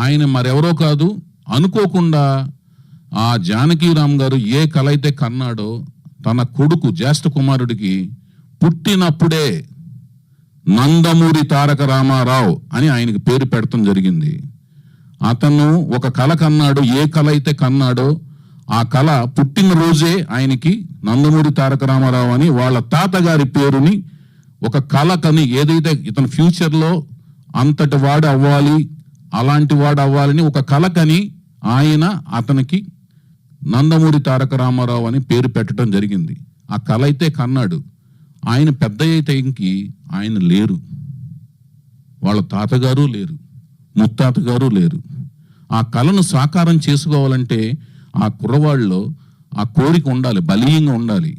ఆయన మరెవరో కాదు, అనుకోకుండా ఆ జానకీరామ్ గారు ఏ కళ అయితే కన్నాడో తన కొడుకు జ్యేష్ఠ కుమారుడికి పుట్టినప్పుడే నందమూరి తారక రామారావు అని ఆయనకి పేరు పెడతాం జరిగింది. అతను ఒక కళ కన్నాడు, ఏ కళ అయితే కన్నాడో ఆ కళ పుట్టినరోజే ఆయనకి నందమూరి తారక రామారావు అని వాళ్ళ తాతగారి పేరుని ఒక కళ కని, ఏదైతే ఇతను ఫ్యూచర్లో అంతటి వాడు అవ్వాలి, అలాంటి వాడు అవ్వాలని ఒక కళ కని ఆయన అతనికి నందమూరి తారక రామారావు అని పేరు పెట్టడం జరిగింది. ఆ కళ అయితే కన్నాడు. ఆయన పెద్ద అయితే ఇంకి ఆయన లేరు, వాళ్ళ తాతగారు లేరు, ముత్తాతగారు లేరు. ఆ కళను సాకారం చేసుకోవాలంటే ఆ కుర్రవాళ్ళలో ఆ కోరిక ఉండాలి, బలీయంగా ఉండాలి,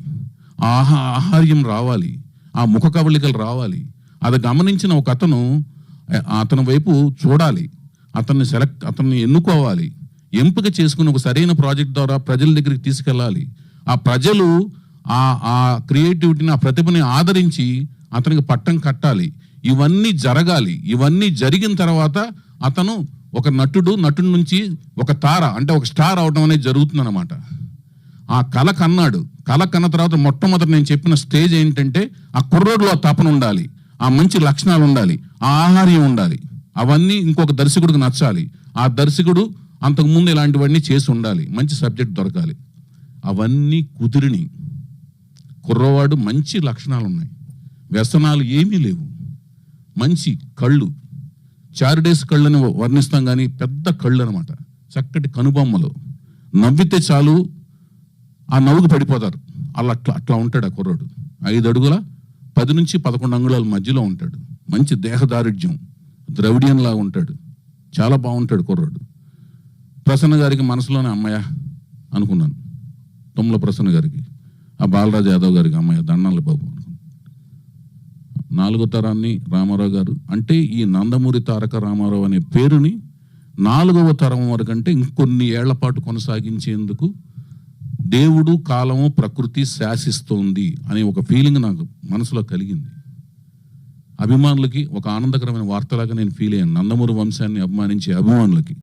ఆహార్యం రావాలి, ఆ ముఖ కవళికలు రావాలి. అది గమనించిన ఒక అతని వైపు చూడాలి, అతన్ని ఎన్నుకోవాలి, ఎంపిక చేసుకుని ఒక సరైన ప్రాజెక్ట్ ద్వారా ప్రజల దగ్గరికి తీసుకెళ్ళాలి. ఆ ప్రజలు ఆ క్రియేటివిటీని, ఆ ప్రతిభని ఆదరించి అతనికి పట్టం కట్టాలి. ఇవన్నీ జరగాలి. ఇవన్నీ జరిగిన తర్వాత అతను ఒక నటుడి నుంచి ఒక తార, అంటే ఒక స్టార్ అవడం అనేది జరుగుతుందన్నమాట. ఆ కళ కన్నాడు. కళ కన్న తర్వాత మొట్టమొదటి నేను చెప్పిన స్టేజ్ ఏంటంటే ఆ కుర్రోడ్లో తపన ఉండాలి, ఆ మంచి లక్షణాలు ఉండాలి, ఆ ఆహార్యం ఉండాలి. అవన్నీ ఇంకొక దర్శకుడికి నచ్చాలి. ఆ దర్శకుడు అంతకుముందు ఇలాంటివన్నీ చేసి ఉండాలి, మంచి సబ్జెక్ట్ దొరకాలి. అవన్నీ కుదిరిని కుర్రవాడు మంచి లక్షణాలు ఉన్నాయి, వ్యసనాలు ఏమీ లేవు, మంచి కళ్ళు, చారిడేస్ కళ్ళని వర్ణిస్తాం కానీ పెద్ద కళ్ళు అనమాట, చక్కటి కనుబొమ్మలు, నవ్వితే చాలు ఆ నవ్వుకు పడిపోతారు. అట్లా ఉంటాడు ఆ కుర్రాడు. 5 అడుగుల 10 నుంచి 11 అంగుళాల మధ్యలో ఉంటాడు. మంచి దేహదారుఢ్యం, ద్రవిడియన్లా ఉంటాడు, చాలా బాగుంటాడు కుర్రాడు. ప్రసన్న గారికి మనసులోనే అమ్మయ్య అనుకున్నాను, తుమ్మల ప్రసన్న గారికి, ఆ బాలరాజు యాదవ్ గారికి అమ్మయ్య దండాల బాబు అనుకున్నాను. 4వ తరాన్ని రామారావు గారు అంటే ఈ నందమూరి తారక రామారావు అనే పేరుని 4వ తరం వరకు అంటే ఇంకొన్ని ఏళ్ల పాటు కొనసాగించేందుకు దేవుడు, కాలము, ప్రకృతి శాసిస్తోంది అనే ఒక ఫీలింగ్ నాకు మనసులో కలిగింది. అభిమానులకి ఒక ఆనందకరమైన వార్తలాగా నేను ఫీల్ అయ్యాను, నందమూరి వంశాన్ని అభిమానించే అభిమానులకి.